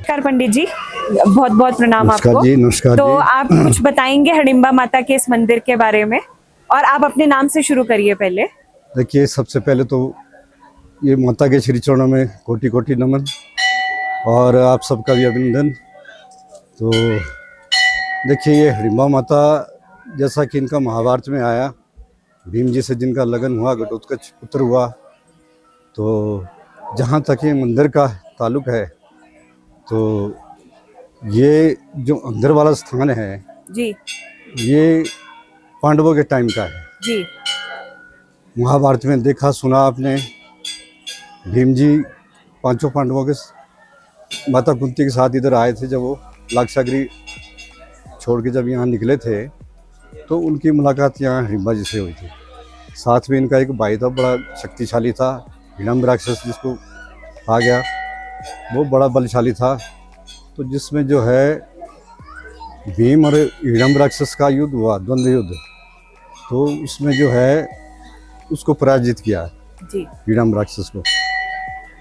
नमस्कार पंडित जी, बहुत बहुत प्रणाम नमस्कार आपको। जी, नमस्कार तो जी। आप कुछ बताएंगे हडिम्बा माता के इस मंदिर के बारे में, और आप अपने नाम से शुरू करिए पहले। देखिए, सबसे पहले तो ये माता के श्री चरणों में कोटि कोटि नमन और आप सबका भी अभिनंदन। तो देखिए, ये हडिम्बा माता जैसा कि इनका महाभारत में आया, भीम जी से जिनका लगन हुआ, घटोत्कच पुत्र हुआ, तो जहाँ तक ये मंदिर का ताल्लुक है, तो ये जो अंदर वाला स्थान है जी ये पांडवों के टाइम का है। जी महाभारत में देखा सुना आपने, भीम जी पांचों पांडवों के माता कुंती के साथ इधर आए थे। जब वो लाक्षागृह छोड़ के जब यहाँ निकले थे, तो उनकी मुलाकात यहाँ हडिम्बा जी से हुई थी। साथ में इनका एक भाई था, बड़ा शक्तिशाली था, हिडम्ब राक्षस जिसको कहा गया, वो बड़ा बलशाली था। तो जिसमें जो है भीम और हिडम्ब राक्षस का युद्ध हुआ, द्वंद्व युद्ध, तो इसमें जो है उसको पराजित किया जी हिडम्ब राक्षस को।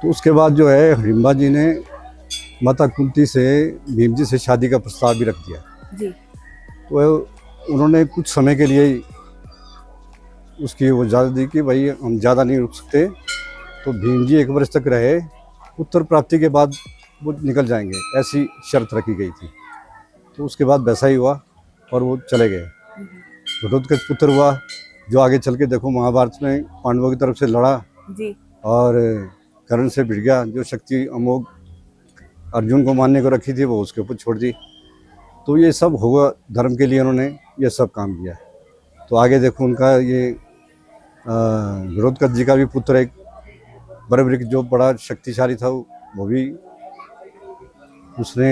तो उसके बाद जो है हडिम्बा जी ने माता कुंती से भीम जी से शादी का प्रस्ताव भी रख दिया। जी तो उन्होंने कुछ समय के लिए उसकी वो इजाज़त दी कि भाई हम ज़्यादा नहीं रुक सकते, तो भीम जी 1 वर्ष तक रहे, उत्तर प्राप्ति के बाद वो निकल जाएंगे, ऐसी शर्त रखी गई थी। तो उसके बाद वैसा ही हुआ और वो चले गए। घटोत्कच पुत्र हुआ, जो आगे चल के देखो महाभारत में पांडवों की तरफ से लड़ा जी और कर्ण से भिड़ गया। जो शक्ति अमोघ अर्जुन को मानने को रखी थी, वो उसके ऊपर छोड़ दी। तो ये सब होगा धर्म के लिए, उन्होंने ये सब काम किया। तो आगे देखो उनका ये घटोत्कच जी का भी पुत्र एक बरबरीक जो बड़ा शक्तिशाली था, वो भी उसने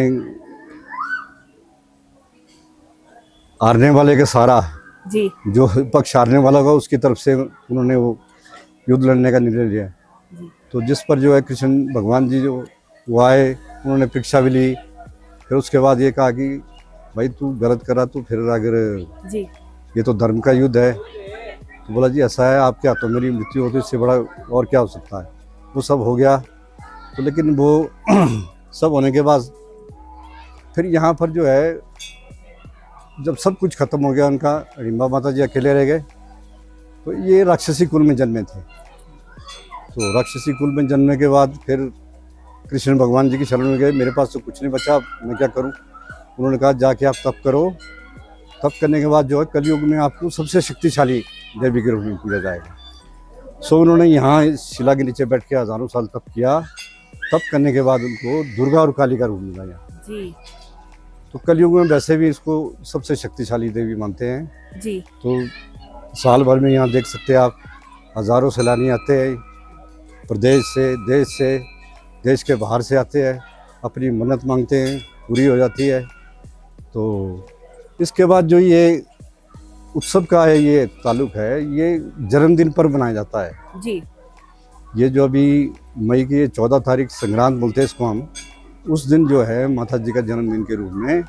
हारने वाले के सारा, जी जो पक्ष हारने वाला होगा उसकी तरफ से उन्होंने वो युद्ध लड़ने का निर्णय लिया। जी तो जिस पर जो है कृष्ण भगवान जी जो वो आए, उन्होंने परीक्षा भी ली। फिर उसके बाद ये कहा कि भाई तू गलत करा, तो फिर अगर जी ये तो धर्म का युद्ध है, तो बोला जी ऐसा है, आपके हाथों मेरी मृत्यु होती, इससे बड़ा और क्या हो सकता है। वो सब हो गया। तो लेकिन वो सब होने के बाद फिर यहाँ पर जो है जब सब कुछ खत्म हो गया, उनका हडिम्बा माता जी अकेले रह गए। तो ये राक्षसी कुल में जन्मे थे। तो राक्षसी कुल में जन्मने के बाद फिर कृष्ण भगवान जी की शरण में गए, मेरे पास तो कुछ नहीं बचा, मैं क्या करूं। उन्होंने कहा जाके आप तप करो, तप करने के बाद जो है कलयुग में आपको सबसे शक्तिशाली देवी के रूप में पूजा जाएगा। सो उन्होंने यहाँ शिला के नीचे बैठ के हजारों साल तप किया। तप करने के बाद उनको दुर्गा और काली का रूप मिला यहाँ। जी तो कलयुग में वैसे भी इसको सबसे शक्तिशाली देवी मानते हैं। जी तो साल भर में यहाँ देख सकते हैं आप, हजारों सैलानी आते हैं, प्रदेश से, देश के बाहर से आते हैं, अपनी मन्नत मांगते हैं, पूरी हो जाती है। तो इसके बाद जो ये उत्सव का है ये ताल्लुक है, ये जन्मदिन पर मनाया जाता है। जी ये जो अभी मई की 14 तारीख संक्रांत बोलते हैं इसको हम, उस दिन जो है माता जी का जन्मदिन के रूप में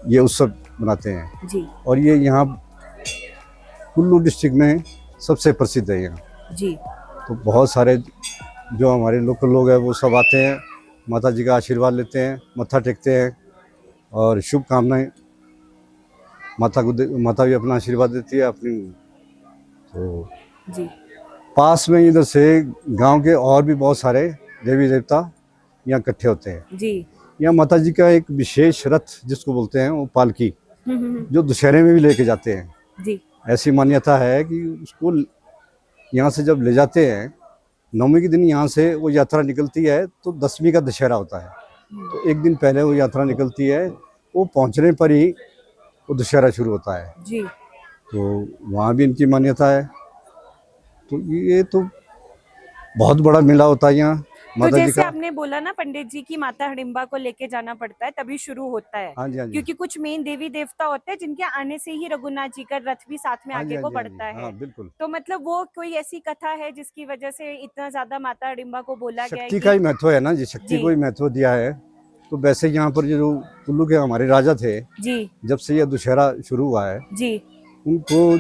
ये उत्सव मनाते हैं। जी और ये यहाँ कुल्लू डिस्ट्रिक्ट में सबसे प्रसिद्ध है यहाँ। जी तो बहुत सारे जो हमारे लोकल लोग हैं वो सब आते हैं, माता जी का आशीर्वाद लेते हैं, मत्था टेकते हैं और शुभकामनाएं माता भी अपना आशीर्वाद देती है अपनी। तो जी पास में इधर से गांव के और भी बहुत सारे देवी देवता यहाँ इकट्ठे होते हैं। जी यहाँ माता जी का एक विशेष रथ जिसको बोलते हैं, वो पालकी, जो दशहरे में भी लेके जाते हैं। जी ऐसी मान्यता है कि उसको यहाँ से जब ले जाते हैं, नवमी के दिन यहाँ से वो यात्रा निकलती है, तो दसवीं का दशहरा होता है, तो एक दिन पहले वो यात्रा निकलती है, वो पहुँचने पर ही वो दशहरा शुरू होता है। जी। तो वहाँ भी इनकी मान्यता है। तो ये तो बहुत बड़ा मेला होता है यहाँ तो माता जी जैसे का। आपने बोला ना पंडित जी की माता हडिम्बा को लेके जाना पड़ता है तभी शुरू होता है, हाँ जी, हाँ जी, क्योंकि कुछ मेन देवी देवता होते हैं जिनके आने से ही रघुनाथ जी का रथ भी साथ में हाँ जी, आगे हाँ को जी, हाँ जी, बढ़ता है। हाँ बिल्कुल। तो मतलब वो कोई ऐसी कथा है जिसकी वजह से इतना ज्यादा माता हडिम्बा को बोला गया है शक्ति का कि ही महत्व है ना जी, शक्ति जी को ही महत्व दिया है। तो वैसे यहाँ पर जो कुल्लू के हमारे राजा थे, जी जब से ये दशहरा शुरू हुआ है, जी उनको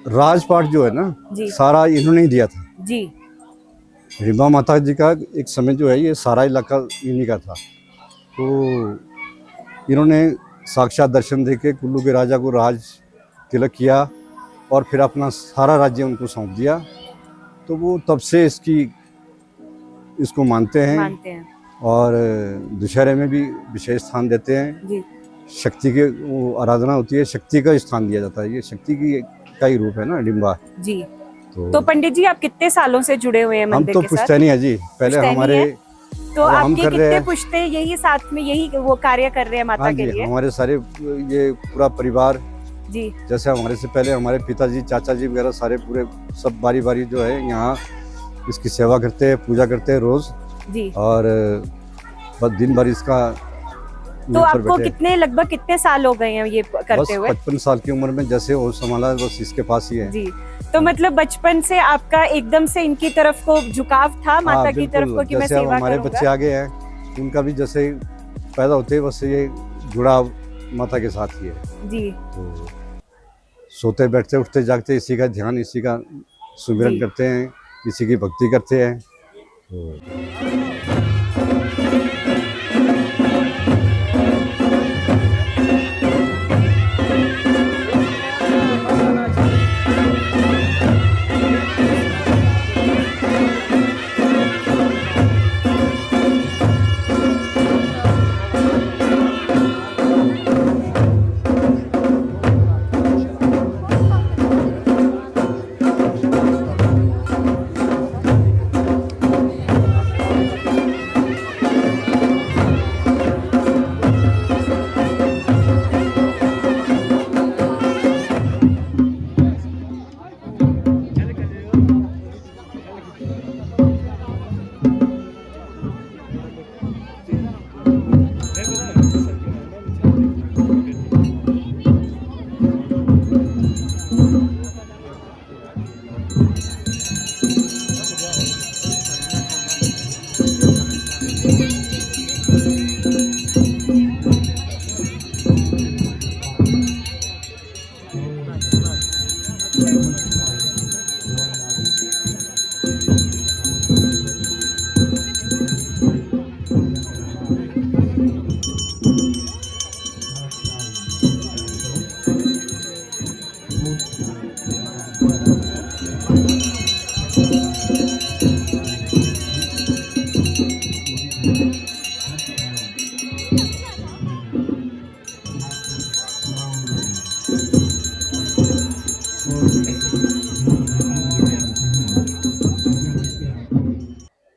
राजपाट जो है ना, जी सारा इन्होंने ही दिया था। जी रिम्बा माता जी का एक समय जो है, ये सारा इलाका इन्हीं का था। तो इन्होंने साक्षात दर्शन देके कुल्लू के राजा को राज तिलक किया और फिर अपना सारा राज्य उनको सौंप दिया। तो वो तब से इसको मानते हैं और दशहरे में भी विशेष स्थान देते हैं। जी शक्ति के वो आराधना होती है, शक्ति का स्थान दिया जाता है। ये शक्ति की का ही रूप है ना डिम्बा। जी। तो तो पंडित जी आप कितने सालों से जुड़े हुए हैं हम मंदिर तो के साथ? पुश्तैनी है जी, पहले पुश्तैनी हमारे है? तो अब हम आपके कर रहे कितने हैं। पुश्ते यही साथ में यही वो कार्य कर रहे हैं माता हाँ के जी, लिए? हमारे सारे ये पूरा परिवार, जी जैसे हमारे से पहले हमारे पिताजी, चाचा जी वगैरह सारे पूरे सब बारी बारी जो है यहाँ इसकी सेवा करते हैं, पूजा करते हैं रोज। जी। और बस दिन भर इसका तो आपको कितने लगभग कितने साल हो गए हैं ये करते हुए? 55 साल की उम्र में जैसे और संभाला, बस इसके पास ही है जी। तो मतलब बचपन से आपका एकदम से इनकी तरफ को झुकाव था माता हाँ, की तरफ को कि मैं जैसे अब सेवा हमारे करूंगा? बच्चे आगे हैं, उनका भी जैसे पैदा होते ही बस ये जुड़ाव माता के साथ ही है। जी तो सोते बैठते उठते जागते इसी का ध्यान, इसी का सुमिरन जी। करते हैं, इसी की भक्ति करते हैं। तो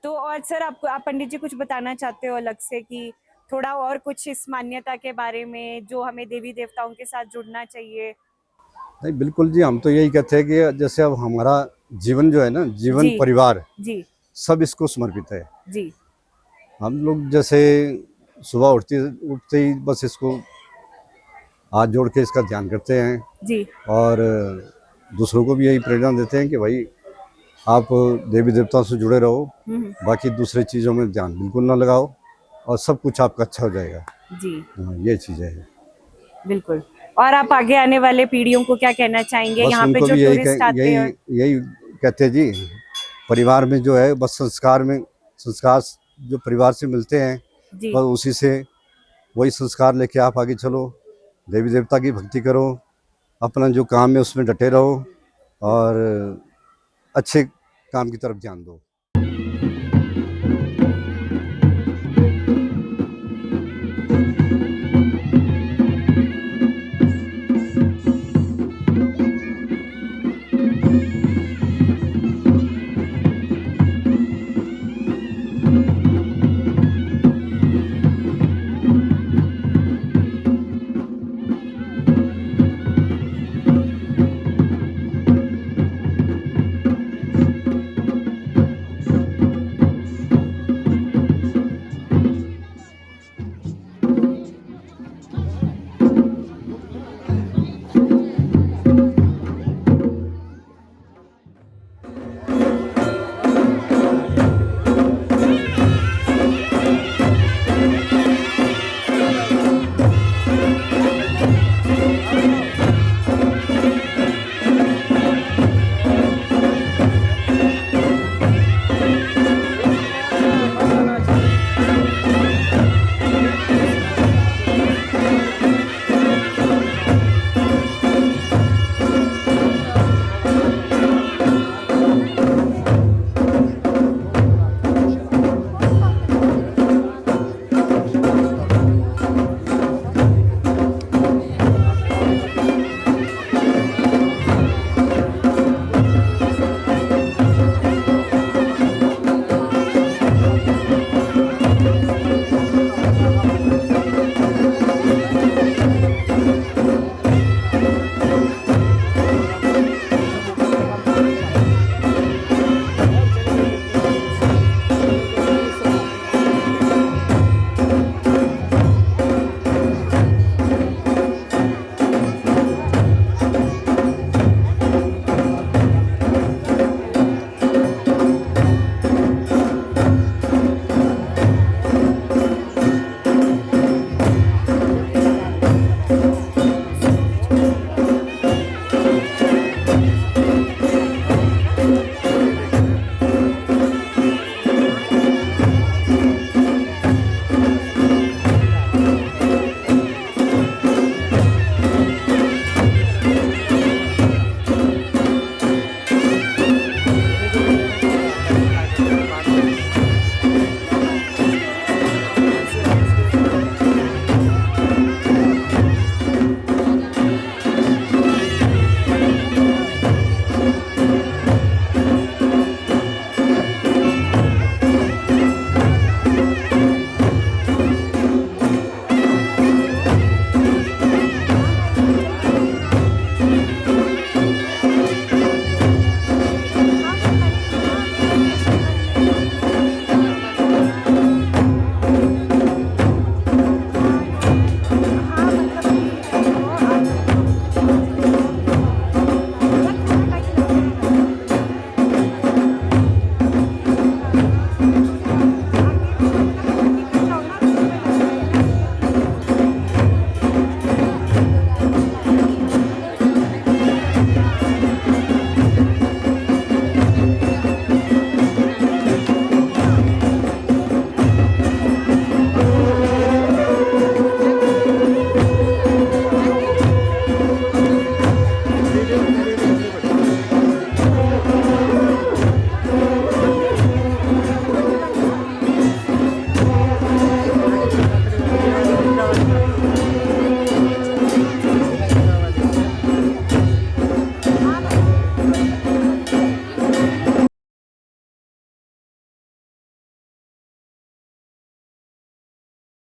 तो और सर आप पंडित जी कुछ बताना चाहते हो अलग से कि थोड़ा और कुछ इस मान्यता के बारे में जो हमें देवी देवताओं के साथ जुड़ना चाहिए? नहीं, बिल्कुल जी, हम तो यही कहते हैं कि जैसे अब हमारा जीवन जो है ना, जीवन जी परिवार जी सब इसको समर्पित है। जी हम लोग जैसे सुबह उठते ही बस इसको हाथ जोड़ के इसका ध्यान करते हैं जी और दूसरों को भी यही प्रेरणा देते हैं कि भाई आप देवी देवताओं से जुड़े रहो, बाकी दूसरे चीज़ों में ध्यान बिल्कुल ना लगाओ और सब कुछ आपका अच्छा हो जाएगा। जी हाँ, ये चीज़ें हैं। बिल्कुल। और आप आगे आने वाले पीढ़ियों को क्या कहना चाहेंगे बस यहाँ पे उनको जो भी टूरिस्ट आते हैं? यही कहते हैं जी, परिवार में जो है बस संस्कार जो परिवार से मिलते हैं, जी बस उसी से वही संस्कार लेके आप आगे चलो, देवी देवता की भक्ति करो, अपना जो काम है उसमें डटे रहो और अच्छे काम की तरफ ध्यान दो।